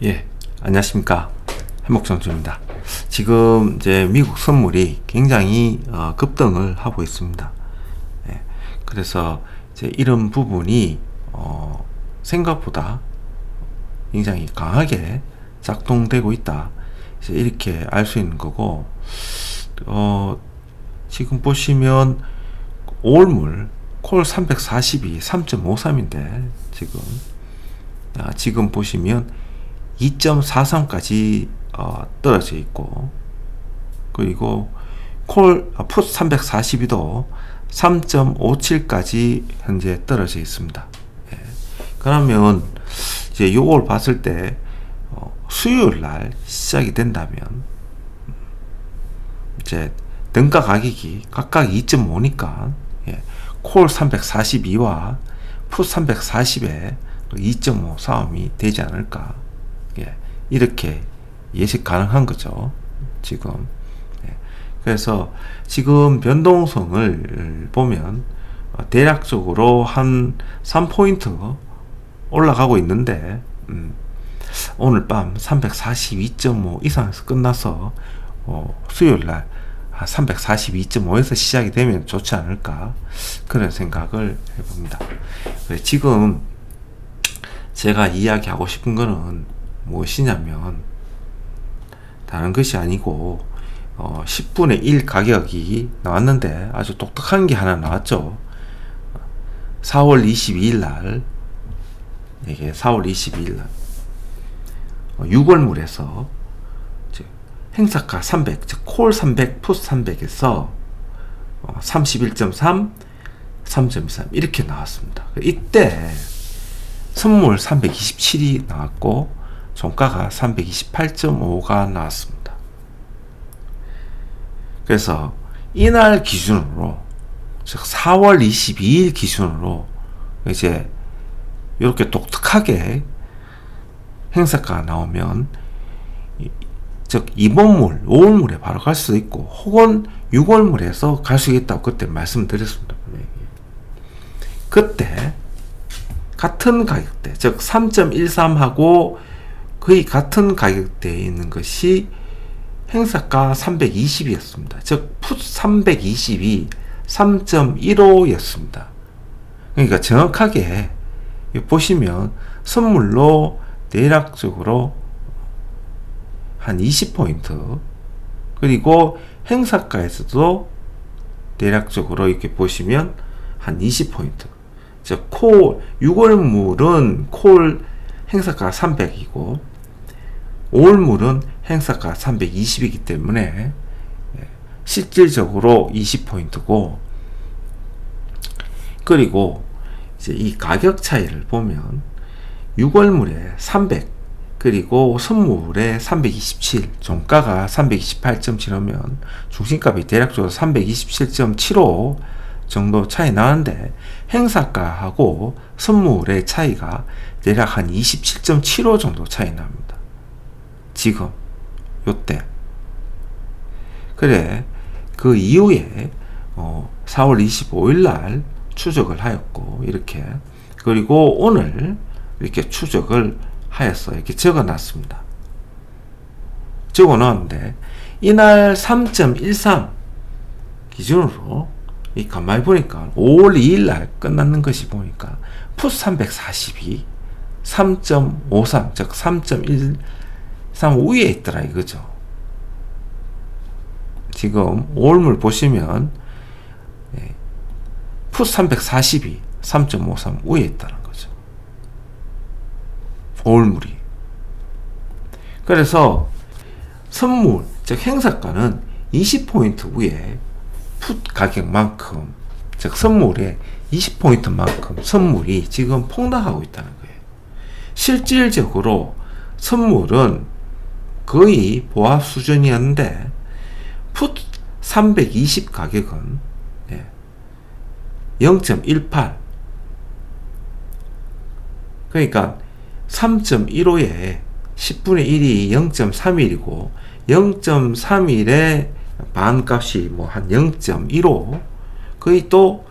예, 안녕하십니까. 해목장주입니다. 지금 이제 미국 선물이 굉장히 급등을 하고 있습니다. 예, 그래서 이제 이런 부분이 생각보다 굉장히 강하게 작동되고 있다. 이제 이렇게 알 수 있는 거고, 지금 보시면 올물 콜 342 3.53인데 지금 보시면 2.43까지 떨어져 있고, 그리고 풋 342도 3.57까지 현재 떨어져 있습니다. 예. 그러면 이제 요걸 봤을 때 수요일 날 시작이 된다면 이제 등가 가격이 각각 2.5니까 콜 342와 풋 340에 2.5 싸움이 되지 않을까, 이렇게 예측 가능한 거죠. 지금. 그래서 지금 변동성을 보면 대략적으로 한 3포인트 올라가고 있는데, 오늘 밤 342.5 이상에서 끝나서 수요일날 342.5에서 시작이 되면 좋지 않을까, 그런 생각을 해봅니다. 지금 제가 이야기하고 싶은 거는 무엇이냐면 다른 것이 아니고 10분의 1 가격이 나왔는데 아주 독특한 게 하나 나왔죠. 4월 22일 날, 이게 4월 22일 날 6월물에서 행사가 300, 즉 콜 300, 풋 300에서 31.3, 3.23 이렇게 나왔습니다. 이때 선물 327이 나왔고 종가가 328.5가 나왔습니다. 그래서 이날 기준으로, 즉 4월 22일 기준으로 이제 이렇게 독특하게 행사가가 나오면, 즉 이번물, 5월물에 바로 갈 수도 있고 혹은 6월물에서 갈 수 있다고 그때 말씀드렸습니다. 그때 같은 가격대, 즉 3.13하고 거의 같은 가격대에 있는 것이 행사가 320이었습니다. 즉 풋 320이 3.15였습니다. 그러니까 정확하게 보시면 선물로 대략적으로 한 20포인트, 그리고 행사가에서도 대략적으로 이렇게 보시면 한 20포인트, 즉 6월물은 콜 행사가 300이고 5월물은 행사가 320이기 때문에 실질적으로 20포인트고, 그리고 이제 이 가격 차이를 보면 6월물에 300, 그리고 선물에 327, 종가가 328.75면 중심값이 대략적으로 327.75 정도 차이 나는데, 행사가하고 선물의 차이가 대략 한 27.75 정도 차이 납니다. 지금 요때. 그래, 그 이후에 4월 25일 날 추적을 하였고, 이렇게, 그리고 오늘 이렇게 추적을 하였어. 이렇게 적어놨습니다. 적어놨는데 이날 3.13 기준으로 이 가만히 보니까 5월 2일 날 끝났는 것이 보니까 풋 342 3.53, 즉 3.13 위에 있더라 이거죠. 지금 5월물 보시면 풋 342 3.53 위에 있다는 거죠. 5월물이. 그래서 선물, 즉 행사가는 20포인트 위에 풋 가격만큼, 즉 선물의 20포인트만큼 선물이 지금 폭락하고 있다는 거예요. 실질적으로 선물은 거의 보합 수준이었는데 풋 320 가격은 0.18, 그러니까 3.15에 10분의 1이 0.31이고 0.31의 반값이 뭐 한 0.15, 거의 또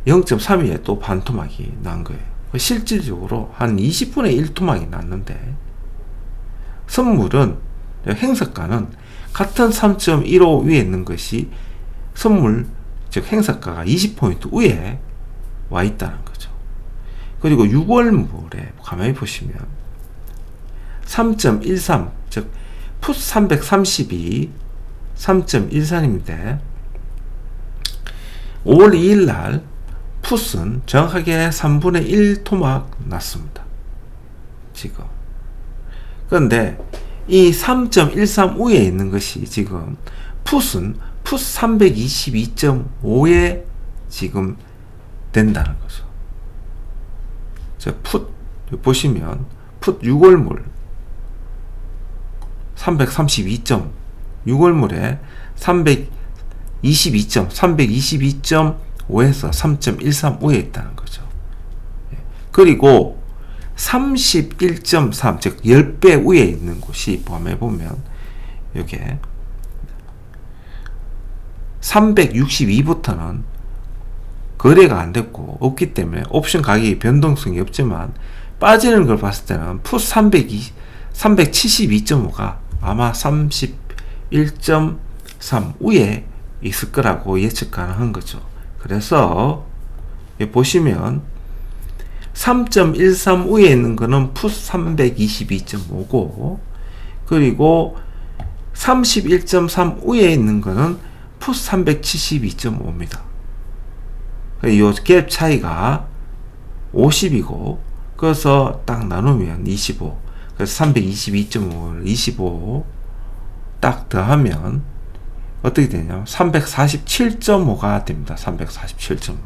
0.32에 또 반토막이 난 거예요. 실질적으로 한 20분의 1 토막이 났는데, 선물은 행사가는 같은 3.15 위에 있는 것이 선물, 즉 행사가가 20포인트 위에 와 있다는 거죠. 그리고 6월물에 가만히 보시면 3.13, 즉 풋 332 3.13인데 5월 2일 날 풋은 정확하게 3분의 1 토막 났습니다. 지금. 그런데 이 3.13 위에 있는 것이 지금 풋은 풋 322.5에 지금 된다는 거죠. 풋 보시면 풋 6월물 332.6월물에 322.5에서 3.13 위에 있다는 거죠. 그리고 31.3, 즉 10배 위에 있는 곳이 보면 여기에 362부터는 거래가 안 됐고 없기 때문에 옵션 가격이 변동성이 없지만 빠지는 걸 봤을 때는 풋 372.5가 아마 31.3 위에 있을 거라고 예측 가능한 거죠. 그래서 보시면 3.13 위에 있는 거는 풋 322.5고, 그리고 31.3 위에 있는 거는 풋 372.5입니다. 이 갭 차이가 50이고, 그래서 딱 나누면 25. 그래서 322.5를 25 딱 더하면 어떻게 되냐면 347.5가 됩니다. 347.5.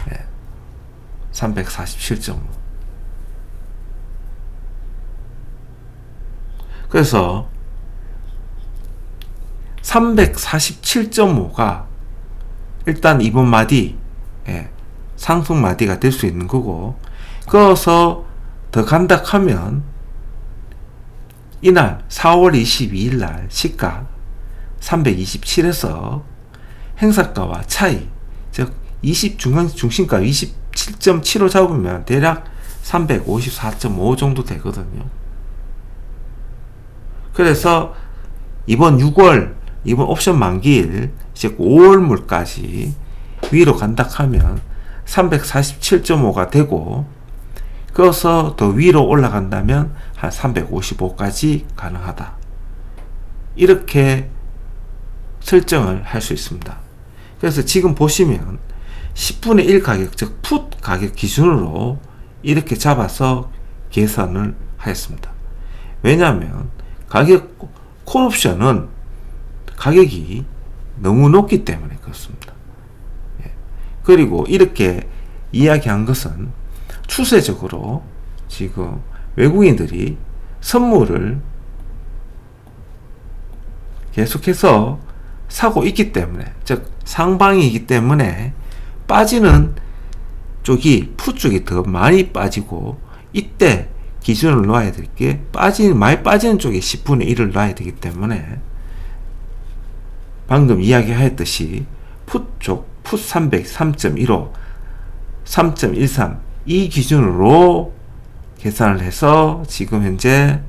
네. 347.5. 그래서 347.5가 일단 이번 마디, 상승 마디가 될 수 있는 거고, 그어서 더 간다 하면 이날 4월 22일 날 시가 327에서 행사가와 차이, 즉 중심가 27.75 잡으면 대략 354.5 정도 되거든요. 그래서 이번 6월, 이번 옵션 만기일, 이제 5월물까지 위로 간다 하면 347.5가 되고, 그어서 더 위로 올라간다면 한 355까지 가능하다. 이렇게 설정을 할 수 있습니다. 그래서 지금 보시면 10분의 1 가격, 즉 풋 가격 기준으로 이렇게 잡아서 계산을 하였습니다. 왜냐하면 가격 콜옵션은 가격이 너무 높기 때문에 그렇습니다. 그리고 이렇게 이야기한 것은 추세적으로 지금 외국인들이 선물을 계속해서 사고 있기 때문에, 즉 상방이기 때문에 빠지는 쪽이 풋 쪽이 더 많이 빠지고, 이때 기준을 놓아야 될 게 많이 빠지는 쪽에 10분의 1을 놔야 되기 때문에 방금 이야기하였듯이 풋 쪽 풋 300, 3.15, 3.13 이 기준으로 계산을 해서 지금 현재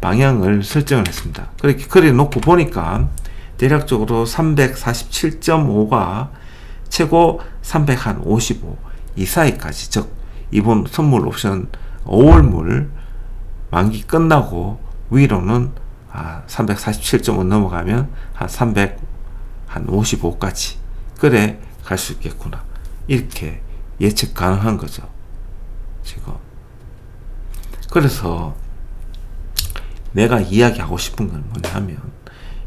방향을 설정을 했습니다. 그렇게 그래 놓고 보니까 대략적으로 347.5가 최고 355 이 사이까지, 즉 이번 선물 옵션 5월물 만기 끝나고 위로는 347.5 넘어가면 한 355까지 그래 갈 수 있겠구나, 이렇게 예측 가능한 거죠 지금. 그래서 내가 이야기하고 싶은 건 뭐냐면,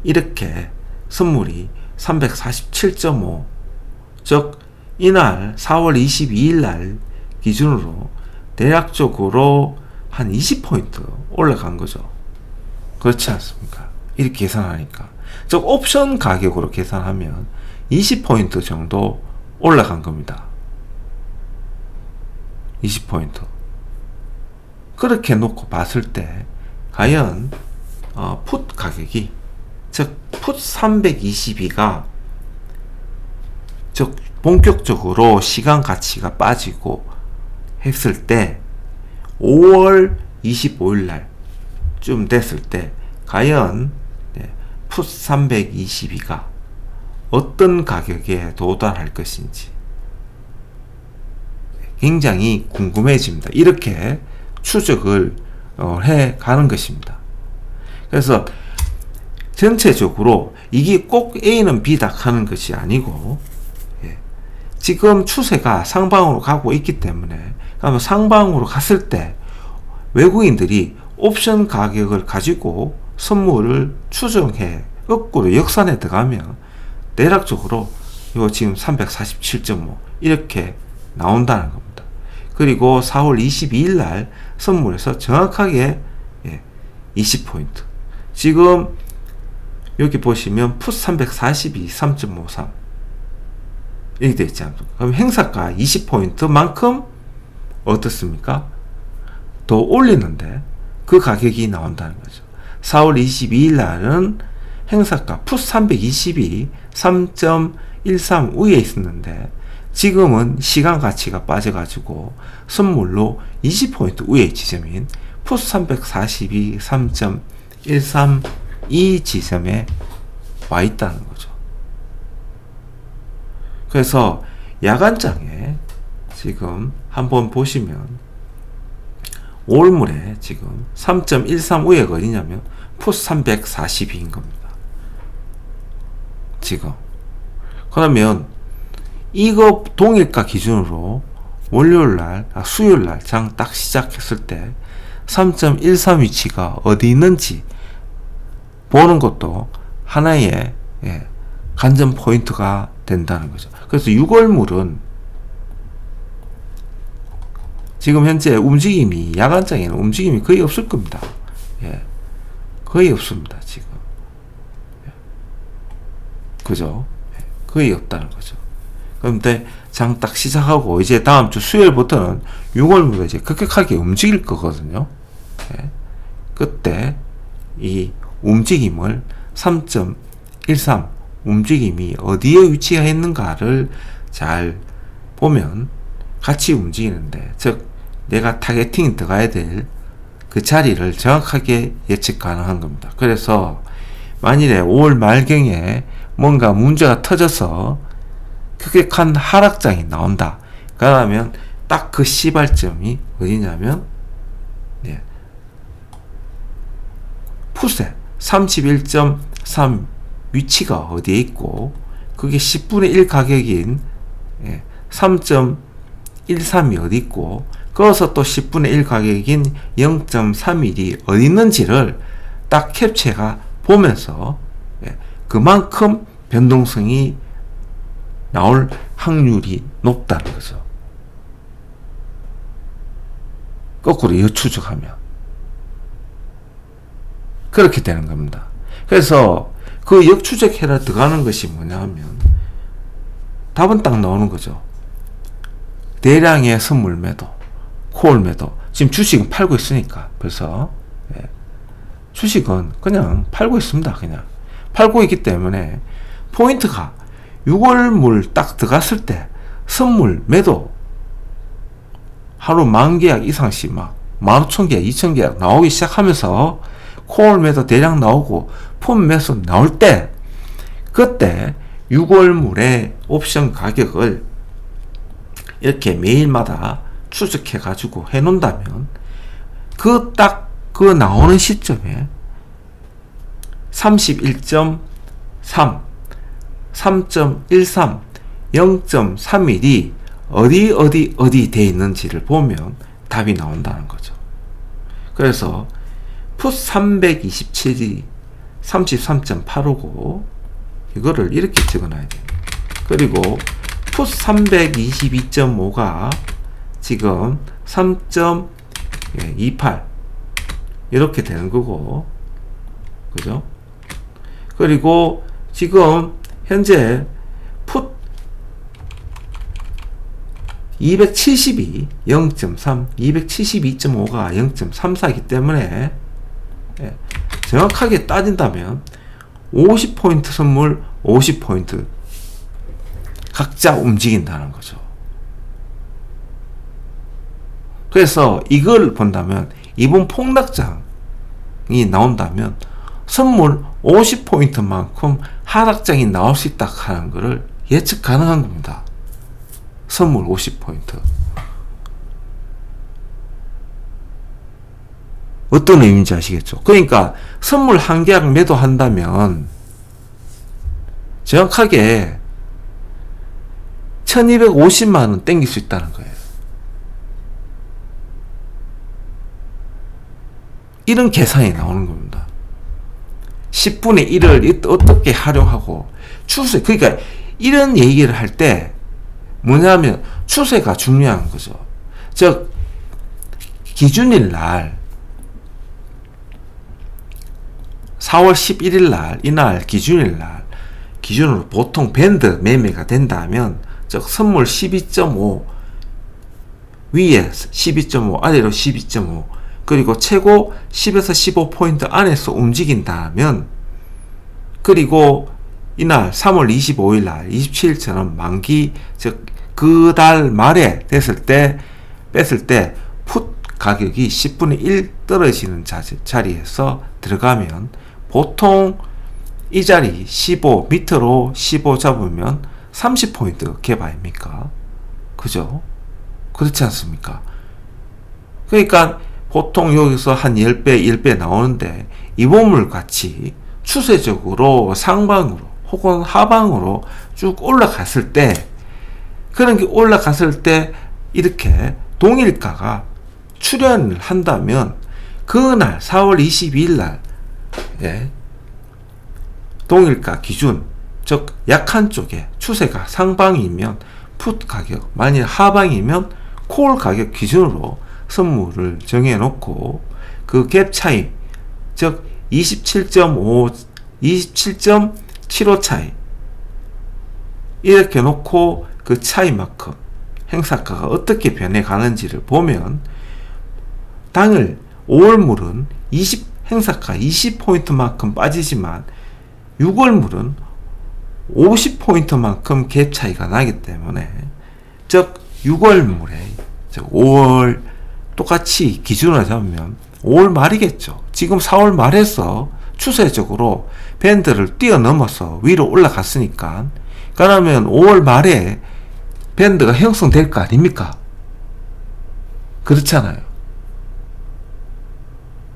이렇게 선물이 347.5, 즉 이날 4월 22일 날 기준으로 대략적으로 한 20포인트 올라간 거죠. 그렇지 않습니까? 이렇게 계산하니까, 즉 옵션 가격으로 계산하면 20포인트 정도 올라간 겁니다. 20포인트. 그렇게 놓고 봤을 때 과연 풋 가격이, 즉 풋 322가 즉 본격적으로 시간 가치가 빠지고 했을 때 5월 25일 날쯤 됐을 때 과연 풋 322가 어떤 가격에 도달할 것인지 굉장히 궁금해집니다. 이렇게 추적을 해 가는 것입니다. 그래서 전체적으로 이게 꼭 A는 B다 하는 것이 아니고, 지금 추세가 상방으로 가고 있기 때문에, 그러면 상방으로 갔을 때 외국인들이 옵션 가격을 가지고 선물을 추정해 거꾸로 역산에 들어가면 대략적으로 이거 지금 347.5 이렇게 나온다는 겁니다. 그리고 4월 22일 날 선물에서 정확하게 20포인트. 지금 여기 보시면 풋 342 3.53 이렇게 되어 있지 않습니까? 그럼 행사가 20포인트만큼 어떻습니까? 더 올리는데 그 가격이 나온다는 거죠. 4월 22일 날은 행사가 풋 322 3.13 위에 있었는데 지금은 시간 가치가 빠져가지고 선물로 20포인트 위의 지점인 풋 342 3.13 이 지점에 와 있다는 거죠. 그래서 야간장에 지금 한번 보시면 5월물에 지금 3.13 위에 어디냐면 풋 342인 겁니다. 지금 그러면 이거 동일가 기준으로 월요일날 수요일날 장 딱 시작했을 때 3.13 위치가 어디 있는지 보는 것도 하나의 관전 포인트가 된다는 거죠. 그래서 6월물은 지금 현재 움직임이 야간장에는 움직임이 거의 없을 겁니다. 거의 없습니다. 지금 그죠? 거의 없다는 거죠. 그런데 장 딱 시작하고 이제 다음 주 수요일부터는 6월물이 이제 급격하게 움직일 거거든요. 그때 이 움직임을 3.13 움직임이 어디에 위치가 있는가를 잘 보면 같이 움직이는데, 즉 내가 타겟팅이 들어가야 될 그 자리를 정확하게 예측 가능한 겁니다. 그래서 만일에 5월 말경에 뭔가 문제가 터져서 급격한 하락장이 나온다. 그러면 딱 그 시발점이 어디냐면 풋에 31.3 위치가 어디에 있고 그게 10분의 1 가격인 3.13이 어디 있고 거기서 또 10분의 1 가격인 0.31이 어디 있는지를 딱 캡처가 보면서 그만큼 변동성이 나올 확률이 높다는 거죠. 거꾸로 역추적하면 그렇게 되는 겁니다. 그래서 그 역추적해라 들어가는 것이 뭐냐 하면 답은 딱 나오는 거죠. 대량의 선물 매도, 콜 매도. 지금 주식은 팔고 있으니까 벌써 주식은 그냥 팔고 있습니다. 그냥 팔고 있기 때문에 포인트가 6월물 딱 들어갔을 때 선물 매도 하루 10,000계약 이상씩 막 15,000계약 2,000계약 나오기 시작하면서 콜 매도 대량 나오고 풋 매수 나올 때 그때 6월물의 옵션 가격을 이렇게 매일마다 추적해 가지고 해 놓는다면 그 딱 그 나오는 시점에 31.3 3.13 0.31이 어디 돼 있는지를 보면 답이 나온다는 거죠. 그래서 풋 327이 33.85고 이거를 이렇게 적어놔야 돼요. 그리고 풋 322.5가 지금 3.28 이렇게 되는 거고, 그죠? 그리고 지금 현재 풋 272 0.3 272.5가 0.34이기 때문에 정확하게 따진다면 50포인트 선물 50포인트 각자 움직인다는 거죠. 그래서 이걸 본다면 이번 폭락장이 나온다면 선물 50포인트만큼 하락장이 나올 수 있다 하는 것을 예측 가능한 겁니다. 선물 50포인트. 어떤 의미인지 아시겠죠? 그러니까 선물 한 계약 매도한다면 정확하게 1250만원 땡길 수 있다는 거예요. 이런 계산이 나오는 겁니다. 10분의 1을 어떻게 활용하고 추세, 그러니까 이런 얘기를 할 때 뭐냐면 추세가 중요한 거죠. 즉 기준일 날 4월 11일 날 이날 기준일 날 기준으로 보통 밴드 매매가 된다면 즉 선물 12.5 위에 12.5 아래로 12.5 그리고 최고 10에서 15포인트 안에서 움직인다면 그리고 이날 3월 25일 날 27일처럼 만기 즉 그 달 말에 됐을 때 뺐을 때 풋 가격이 10분의 1 떨어지는 자리에서 들어가면 보통 이 자리 15 밑으로 15 잡으면 30포인트 갭 아닙니까? 그죠? 그렇지 않습니까? 그러니까 보통 여기서 한 10배, 10배 나오는데 이보물 같이 추세적으로 상방으로 혹은 하방으로 쭉 올라갔을 때 그런 게 올라갔을 때 이렇게 동일가가 출현을 한다면 그날 4월 22일 날 예, 동일가 기준 즉 약한 쪽에 추세가 상방이면 풋 가격 만일 하방이면 콜 가격 기준으로 선물을 정해놓고 그 갭 차이 즉 27.5 27.75 차이 이렇게 놓고 그 차이만큼 행사가가 어떻게 변해가는지를 보면 당일 5월물은 행사가 20포인트만큼 빠지지만 6월물은 50포인트만큼 갭 차이가 나기 때문에 즉 6월물에 즉 5월 똑같이 기준으로 잡으면 5월 말이겠죠. 지금 4월 말에서 추세적으로 밴드를 뛰어넘어서 위로 올라갔으니까 그러면 5월 말에 밴드가 형성될 거 아닙니까? 그렇잖아요.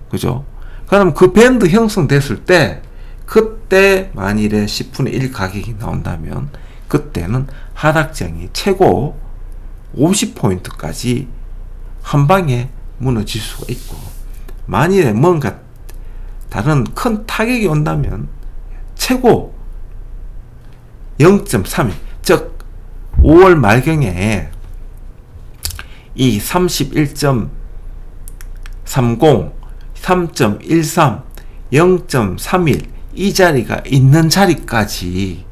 그죠? 그럼 그 밴드 형성됐을 때 그때 만일에 10분의 1 가격이 나온다면 그때는 하락장이 최고 50포인트까지 한 방에 무너질 수가 있고 만일에 뭔가 다른 큰 타격이 온다면 최고 0.3일 즉 5월 말경에 이 31.30 3.13 0.31 이 자리가 있는 자리까지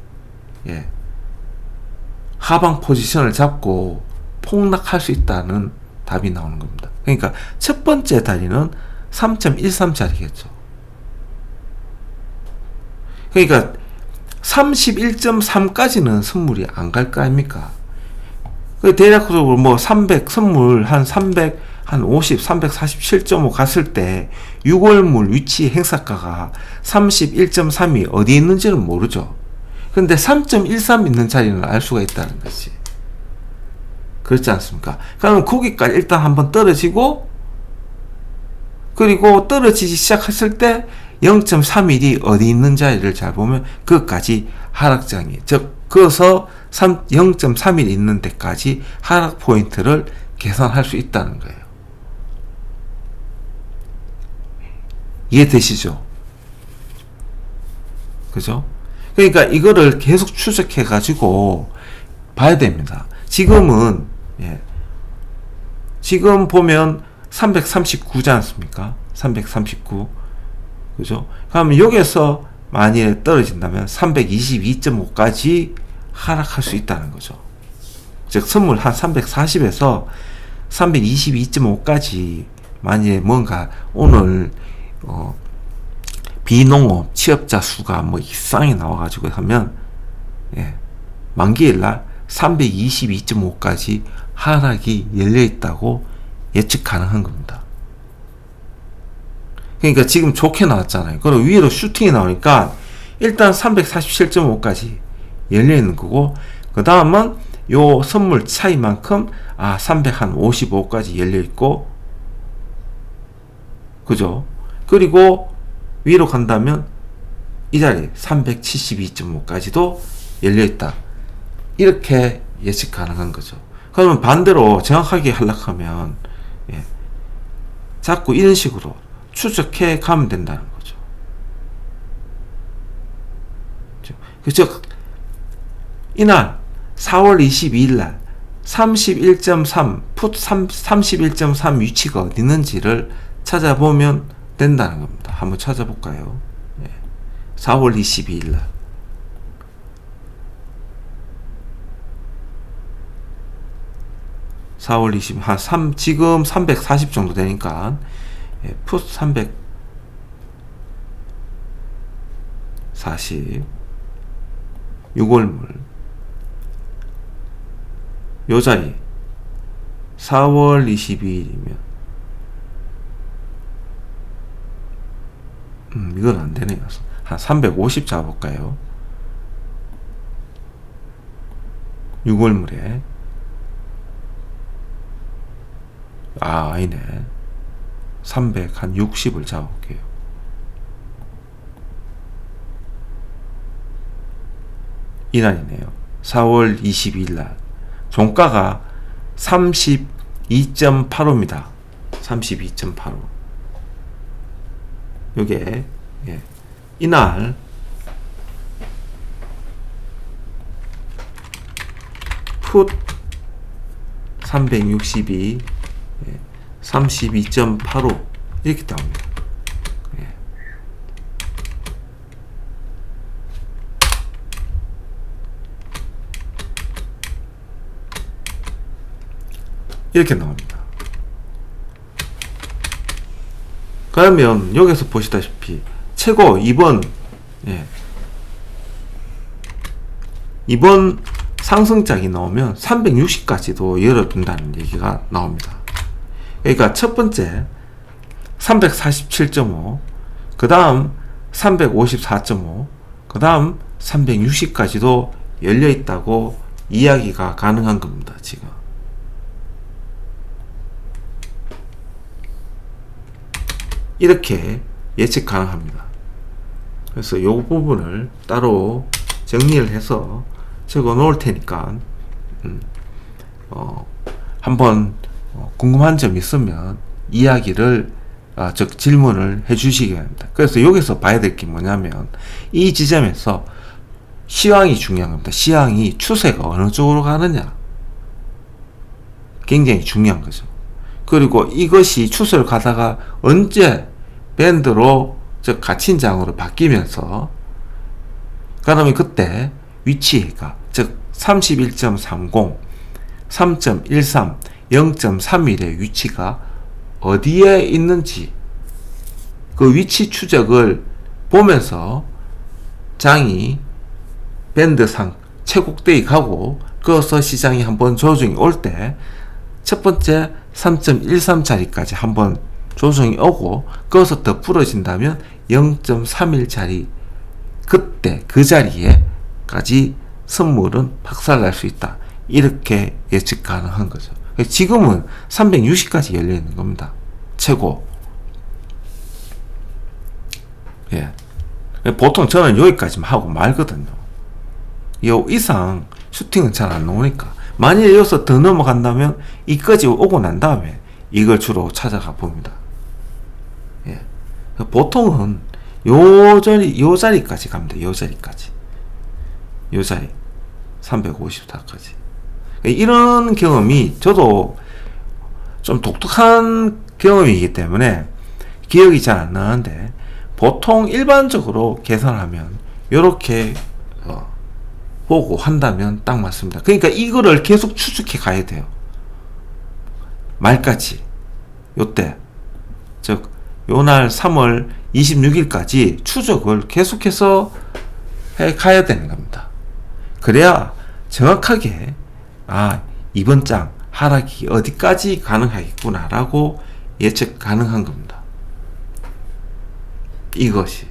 예, 하방 포지션을 잡고 폭락할 수 있다는 답이 나오는 겁니다. 그러니까 첫 번째 다리는 3.13 자리겠죠. 그러니까 31.3까지는 선물이 안 갈 거 아닙니까? 대략적으로 뭐 300 선물 한 300 한 50, 347.5 갔을 때 6월물 위치 행사가가 31.3이 어디 있는지는 모르죠. 근데 3.13 있는 자리는 알 수가 있다는 거지. 그렇지 않습니까? 그러면 거기까지 일단 한번 떨어지고 그리고 떨어지기 시작했을 때 0.31이 어디 있는 자리를 잘 보면 그것까지 하락장이 즉 그어서 0.31 있는 데까지 하락 포인트를 계산할 수 있다는 거예요. 이해되시죠? 그죠? 그러니까 이거를 계속 추적해 가지고 봐야 됩니다. 지금은 예, 지금 보면 339지 않습니까? 339 그죠? 그럼 여기서 만일에 떨어진다면 322.5까지 하락할 수 있다는 거죠. 즉 선물 한 340에서 322.5까지 만일에 뭔가 오늘 비농업 취업자 수가 뭐 이상이 나와가지고 하면 예, 만기일날 322.5까지 하락이 열려 있다고 예측 가능한 겁니다. 그러니까 지금 좋게 나왔잖아요. 그리고 위로 슈팅이 나오니까 일단 347.5까지 열려 있는 거고, 그 다음은 요 선물 차이만큼 355까지 열려 있고, 그죠? 그리고 위로 간다면 이 자리 372.5까지도 열려 있다. 이렇게 예측 가능한 거죠. 그러면 반대로 정확하게 하려면 자꾸 이런 식으로 추적해 가면 된다는 거죠. 즉 이날 4월 22일 날 31.3 풋 31.3 위치가 어디 있는지를 찾아보면 된다는 겁니다. 한번 찾아볼까요? 4월 22일 날 4월 20, 지금 340 정도 되니까, 풋 340, 6월물, 요 자리, 4월 22일이면, 이건 안 되네요. 한 350 잡아볼까요? 6월물에, 아니네. 360을 잡아볼게요. 이날이네요. 4월 22일 날. 종가가 32.85입니다. 32.85. 요게, 이날, 풋 362, 32.85 이렇게 나옵니다. 이렇게 나옵니다. 그러면 여기서 보시다시피 최고 이번 상승장이 나오면 360까지도 열어둔다는 얘기가 나옵니다. 그러니까 첫 번째 347.5, 그 다음 354.5, 그 다음 360까지도 열려 있다고 이야기가 가능한 겁니다. 지금 이렇게 예측 가능합니다. 그래서 이 부분을 따로 정리를 해서 적어 놓을 테니까 한번 궁금한 점 있으면 이야기를 즉 질문을 해 주시기 바랍니다. 그래서 여기서 봐야 될 게 뭐냐면 이 지점에서 시황이 중요한 겁니다. 시황이 추세가 어느 쪽으로 가느냐 굉장히 중요한 거죠. 그리고 이것이 추세를 가다가 언제 밴드로 즉 갇힌장으로 바뀌면서 그러면 그때 위치가 즉 31.30, 3.13, 0.31의 위치가 어디에 있는지 그 위치 추적을 보면서 장이 밴드상 최고대에 가고 그어서 시장이 한번 조정이 올 때 첫 번째 3.13짜리까지 한번 조정이 오고 그어서 더 풀어진다면 0.31짜리 그때 그 자리에까지 선물은 박살날 수 있다. 이렇게 예측 가능한 거죠. 지금은 360까지 열려 있는 겁니다. 최고. 보통 저는 여기까지만 하고 말거든요. 요 이상 슈팅은 잘 안 나오니까. 만약에 여기서 더 넘어간다면 이까지 오고 난 다음에 이걸 주로 찾아가 봅니다. 보통은 요 자리까지 갑니다. 요 자리까지. 요 자리. 354까지. 이런 경험이 저도 좀 독특한 경험이기 때문에 기억이 잘 안 나는데 보통 일반적으로 계산하면 요렇게 보고 한다면 딱 맞습니다. 그러니까 이거를 계속 추측해 가야 돼요. 말까지. 요때. 즉 요날 3월 26일까지 추적을 계속해서 해 가야 되는 겁니다. 그래야 정확하게 이번 장 하락이 어디까지 가능하겠구나 라고 예측 가능한 겁니다. 이것이.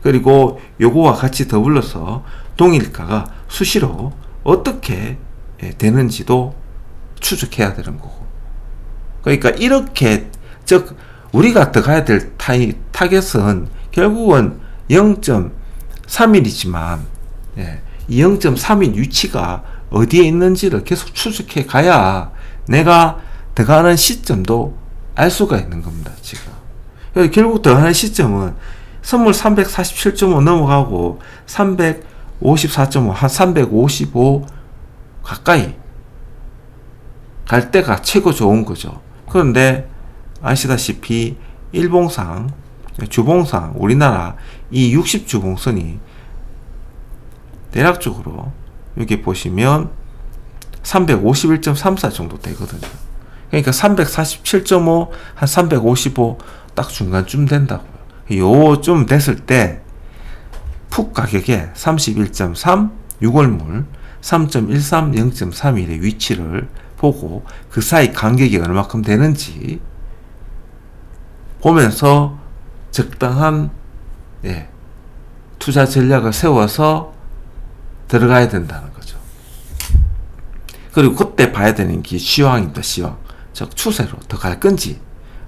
그리고 요거와 같이 더불어서 동일가가 수시로 어떻게 되는지도 추적해야 되는 거고. 그러니까 이렇게, 즉 우리가 들어가야 될 타겟은 결국은 0.31이지만 이 0.31 위치가 어디에 있는지를 계속 추적해 가야 내가 들어가는 시점도 알 수가 있는 겁니다. 지금 결국 들어가는 시점은 선물 347.5 넘어가고 354.5 한 355 가까이 갈 때가 최고 좋은 거죠. 그런데 아시다시피 일봉상, 주봉상 우리나라 이 60주봉선이 대략적으로 여기 보시면 351.34 정도 되거든요. 그러니까 347.5 한 355 딱 중간쯤 된다고요. 요쯤 됐을 때 풋 가격에 31.3 6월물 3.13 0.31의 위치를 보고 그 사이 간격이 얼마큼 되는지 보면서 적당한 투자 전략을 세워서 들어가야 된다는 거죠. 그리고 그때 봐야 되는 게 시황입니다. 시황. 즉 추세로 더 갈 건지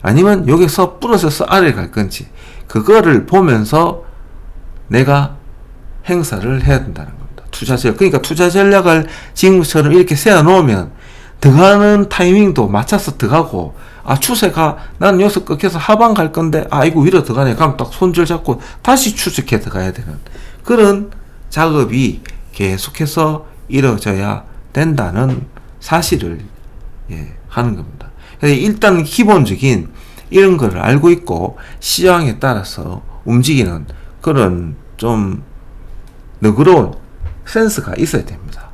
아니면 여기서 부러져서 아래를 갈 건지 그거를 보면서 내가 행사를 해야 된다는 겁니다. 투자 전략. 그러니까 투자 전략을 지금처럼 이렇게 세워 놓으면 들어가는 타이밍도 맞춰서 들어가고 추세가 나는 여기서 끝에서 하방 갈 건데 이거 위로 들어가네. 그럼 딱 손절 잡고 다시 추적해 들어가야 되는 그런 작업이 계속해서 이루어져야 된다는 사실을 하는 겁니다. 일단 기본적인 이런 거를 알고 있고 시장에 따라서 움직이는 그런 좀 너그러운 센스가 있어야 됩니다.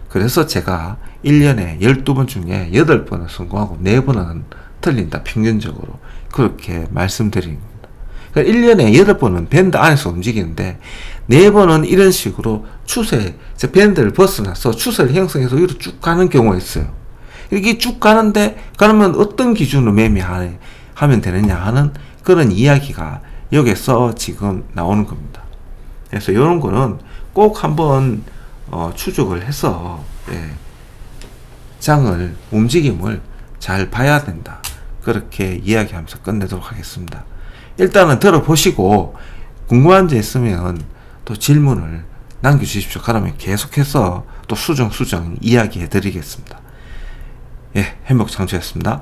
그래서 제가 1년에 12번 중에 8번은 성공하고 4번은 틀린다. 평균적으로 그렇게 말씀드린 겁니다. 그러니까 1년에 8번은 밴드 안에서 움직이는데 4번은 이런 식으로 추세, 밴드를 벗어나서 추세를 형성해서 위로 쭉 가는 경우가 있어요. 이렇게 쭉 가는데 그러면 어떤 기준으로 매매하면 되느냐 하는 그런 이야기가 여기서 지금 나오는 겁니다. 그래서 이런 거는 꼭 한번 추적을 해서 장을 움직임을 잘 봐야 된다. 그렇게 이야기하면서 끝내도록 하겠습니다. 일단은 들어보시고 궁금한 점 있으면 또 질문을 남겨주십시오. 그러면 계속해서 또 수정 이야기해 드리겠습니다. 행복장주였습니다.